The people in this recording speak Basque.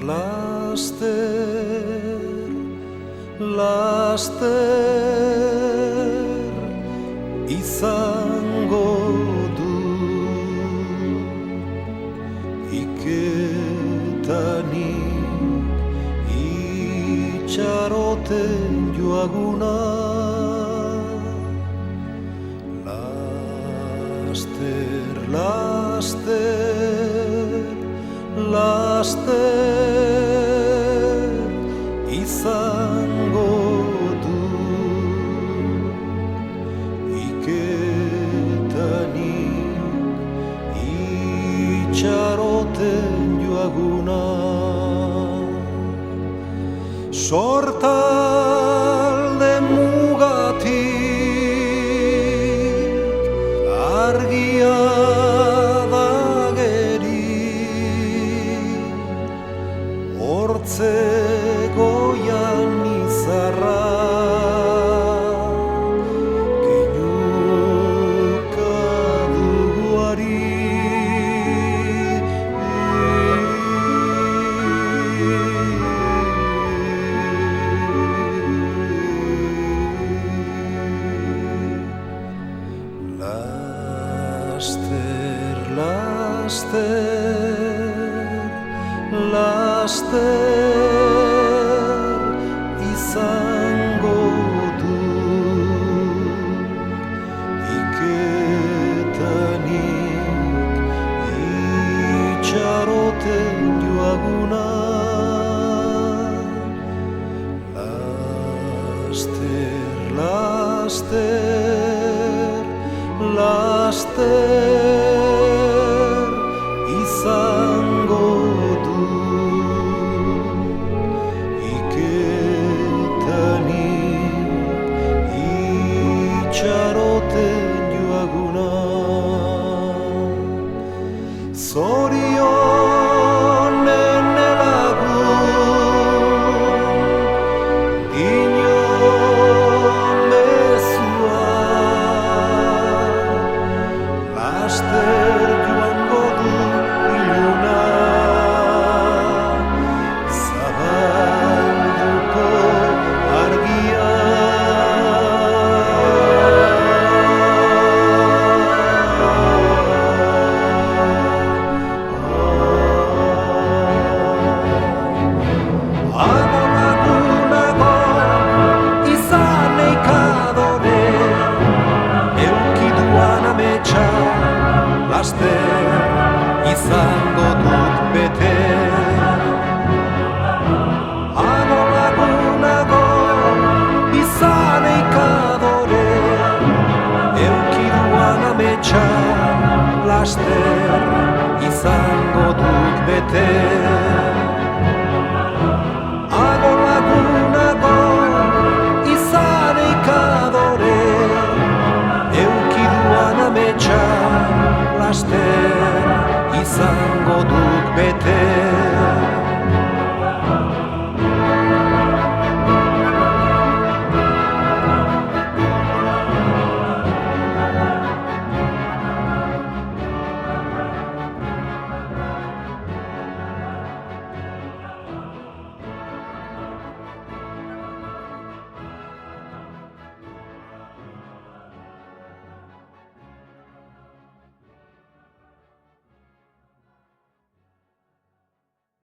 laster, laster izango du iketanik itxaroten joaguna. Laster, laster, laster izango du iketanik itxaroten joaguna. Sortalde mugatik argia da geri, hortze goian izarra keinuka duguari. Laster, laster, laster izango du iketanik itxaroten joaguna. Laster, laster, laster izango du iketanik itxaroten joaguna. Zorionen lagun ino mezua, laster joango du iluna, zabalduko argia. Hago lagunago izan eikadore, euki duan ametsa laster izango dut bete. Hago lagunago izan eikadore, euki duan ametsa laster izango dut bete. Hago lagunago izan eikadore, euki duan ametsa laster izango dut bete.